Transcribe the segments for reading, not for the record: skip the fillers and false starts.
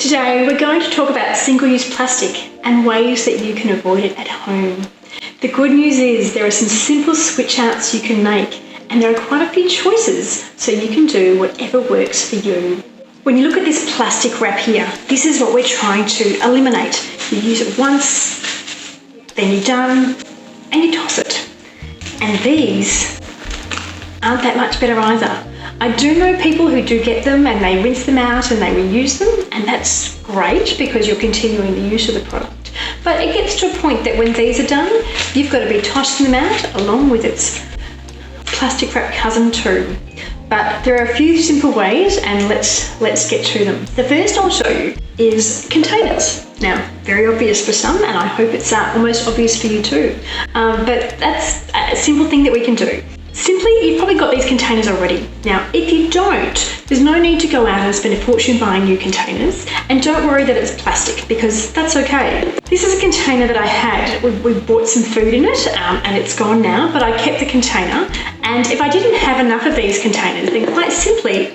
Today we're going to talk about single-use plastic and ways that you can avoid it at home. The good news is there are some simple switch outs you can make, and there are quite a few choices so you can do whatever works for you. When you look at this plastic wrap here, this is what we're trying to eliminate. You use it once, then you're done, and you toss it. And these aren't that much better either. I do know people who do get them and they rinse them out and they reuse them, and that's great because you're continuing the use of the product. But it gets to a point that when these are done, you've got to be tossing them out along with its plastic wrap cousin too. But there are a few simple ways, and let's get to them. The first I'll show you is containers. Now, very obvious for some, and I hope it's almost obvious for you too. But that's a simple thing that we can do. Simply, you've probably got these containers already. Now, if you don't, there's no need to go out and spend a fortune buying new containers, and don't worry that it's plastic, because that's okay. This is a container that I had. We bought some food in it, and it's gone now, but I kept the container, and if I didn't have enough of these containers, then quite simply,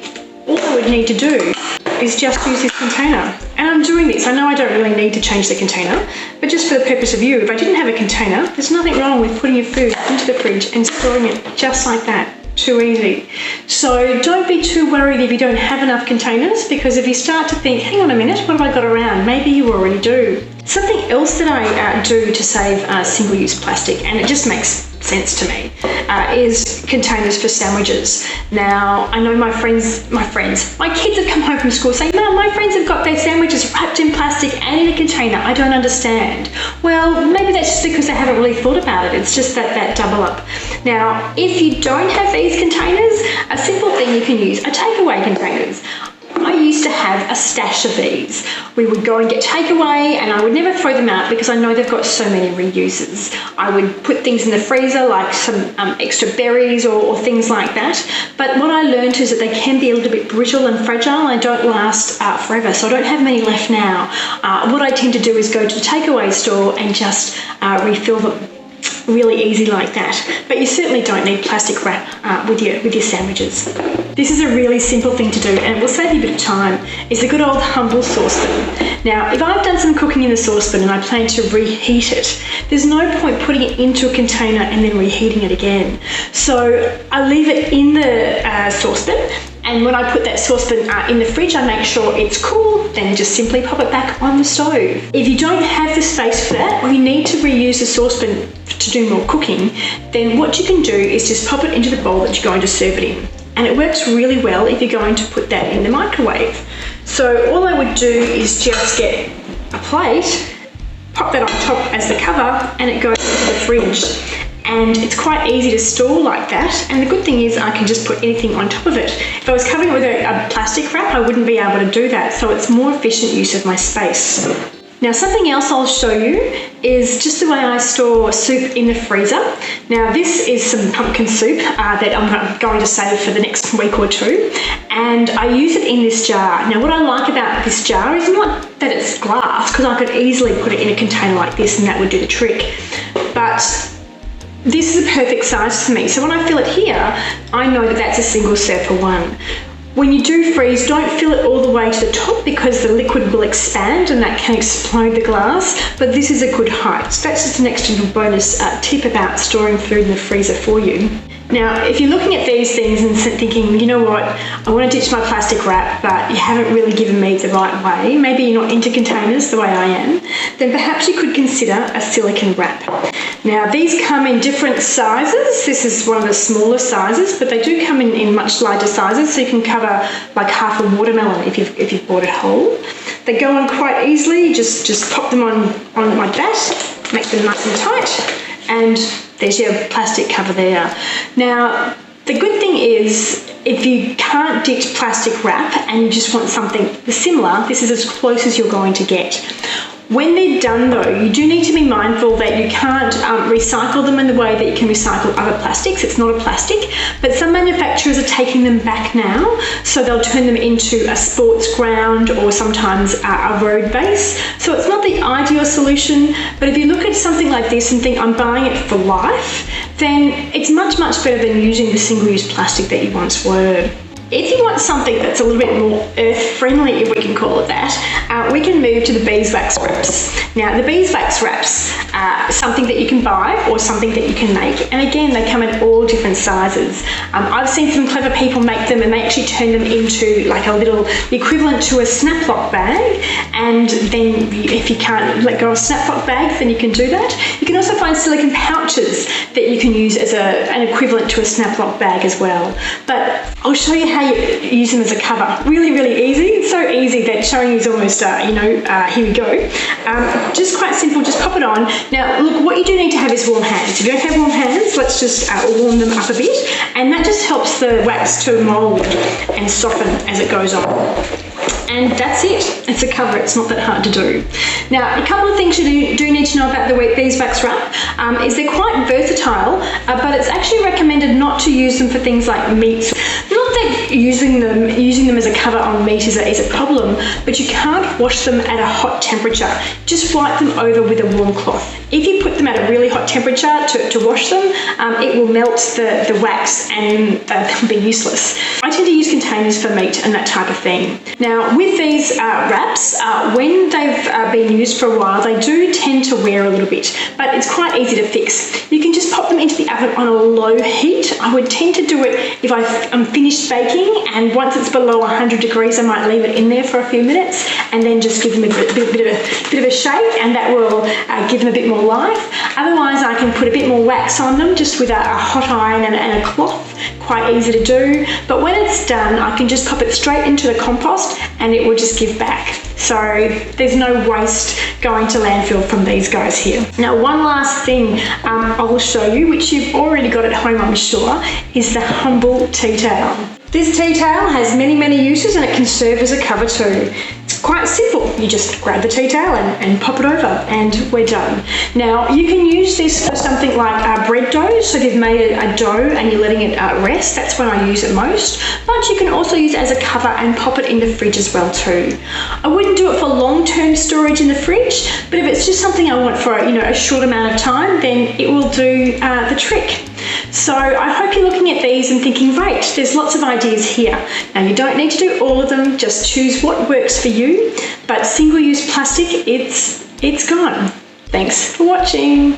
all I would need to do is just use this container. And I'm doing this. I know I don't really need to change the container, but just for the purpose of you, if I didn't have a container, there's nothing wrong with putting your food into the fridge and storing it just like that. Too easy. So don't be too worried if you don't have enough containers, because if you start to think, hang on a minute, what have I got around? Maybe you already do. Something else that I do to save single-use plastic, and it just makes sense to me, is containers for sandwiches. Now, I know my kids have come home from school saying, Mum, my friends have got their sandwiches wrapped in plastic and in a container. I don't understand. Well, maybe that's just because they haven't really thought about it. It's just that double up. Now, if you don't have these containers, a simple thing you can use are takeaway containers. I used to have a stash of these. We would go and get takeaway, and I would never throw them out because I know they've got so many reuses. I would put things in the freezer like some extra berries or things like that. But what I learned is that they can be a little bit brittle and fragile and don't last forever, so I don't have many left now. What I tend to do is go to the takeaway store and just refill them. Really easy like that. But you certainly don't need plastic wrap with your sandwiches. This is a really simple thing to do, and it will save you a bit of time. It's a good old humble saucepan. Now, if I've done some cooking in the saucepan and I plan to reheat it, there's no point putting it into a container and then reheating it again. So I leave it in the saucepan, and when I put that saucepan in the fridge, I make sure it's cool, then just simply pop it back on the stove. If you don't have the space for that, or you need to reuse the saucepan to do more cooking, then what you can do is just pop it into the bowl that you're going to serve it in. And it works really well if you're going to put that in the microwave. So all I would do is just get a plate, pop that on top as the cover, and it goes into the fridge. And it's quite easy to store like that, and the good thing is I can just put anything on top of it. If I was covering it with a plastic wrap, I wouldn't be able to do that, so it's more efficient use of my space. Now, something else I'll show you is just the way I store soup in the freezer. Now, this is some pumpkin soup that I'm going to save for the next week or two, and I use it in this jar. Now, what I like about this jar is not that it's glass, because I could easily put it in a container like this and that would do the trick, but this is a perfect size for me. So when I fill it here, I know that that's a single serve for one. When you do freeze, don't fill it all the way to the top because the liquid will expand and that can explode the glass, but this is a good height. So that's just an extra little bonus tip about storing food in the freezer for you. Now, if you're looking at these things and thinking, you know what, I want to ditch my plastic wrap, but you haven't really given me the right way, maybe you're not into containers the way I am, then perhaps you could consider a silicone wrap. Now, these come in different sizes. This is one of the smaller sizes, but they do come in much larger sizes, so you can cover like half a watermelon if you've bought it whole. They go on quite easily. Just pop them on like that, make them nice and tight, and there's your plastic cover there. Now, the good thing is, if you can't ditch plastic wrap and you just want something similar, this is as close as you're going to get. When they're done though, you do need to be mindful that you can't recycle them in the way that you can recycle other plastics. It's not a plastic, but some manufacturers are taking them back now, so they'll turn them into a sports ground or sometimes a road base. So it's not the ideal solution, but if you look at something like this and think, I'm buying it for life, then it's much, much better than using the single-use plastic that you once were. If you want something that's a little bit more earth-friendly, if we can call it that, can move to the beeswax wraps. Now, the beeswax wraps are something that you can buy or something that you can make, and again, they come in all different sizes. I've seen some clever people make them, and they actually turn them into like the equivalent to a snap-lock bag, and then if you can't let go of snap-lock bags, then you can do that. You can also find silicone pouches that you can use as an equivalent to a snap-lock bag as well. But I'll show you how you use them as a cover. Really, really easy. It's so easy that showing you is almost, here we go. Just quite simple, just pop it on. Now, look, what you do need to have is warm hands. If you don't have warm hands, let's just warm them up a bit, and that just helps the wax to mold and soften as it goes on. And that's it. It's a cover. It's not that hard to do. Now, a couple of things you do need to know about the beeswax wrap is they're quite versatile, but it's actually recommended not to use them for things like meats. Not that using them as a cover on meat is a problem, but you can't wash them at a hot temperature. Just wipe them over with a warm cloth. If you put them at a really hot temperature to wash them, it will melt the wax and they'll be useless. I tend to use containers for meat and that type of thing. Now, with these wraps, when they've been used for a while, they do tend to wear a little bit, but it's quite easy to fix. You can just pop them into the oven on a low heat. I would tend to do it if I'm finished baking, and once it's below 100 degrees, I might leave it in there for a few minutes and then just give them a bit of a shake, and that will give them a bit more life. Otherwise, I can put a bit more wax on them just with a hot iron and a cloth. Quite easy to do, but when it's done, I can just pop it straight into the compost and it will just give back. So there's no waste going to landfill from these guys here. Now, one last thing I will show you, which you've already got at home, I'm sure, is the Humble tea towel. This tea towel has many, many uses, and it can serve as a cover too. It's quite simple. You just grab the tea towel and pop it over, and we're done. Now, you can use this for something like bread dough. So if you've made a dough and you're letting it rest, that's when I use it most. But you can also use it as a cover and pop it in the fridge as well too. I wouldn't do it for long-term storage in the fridge, but if it's just something I want for a short amount of time, then it will do the trick. So I hope you're looking at these and thinking, great, there's lots of ideas here. Now, you don't need to do all of them, just choose what works for you. But single-use plastic, it's gone. Thanks for watching.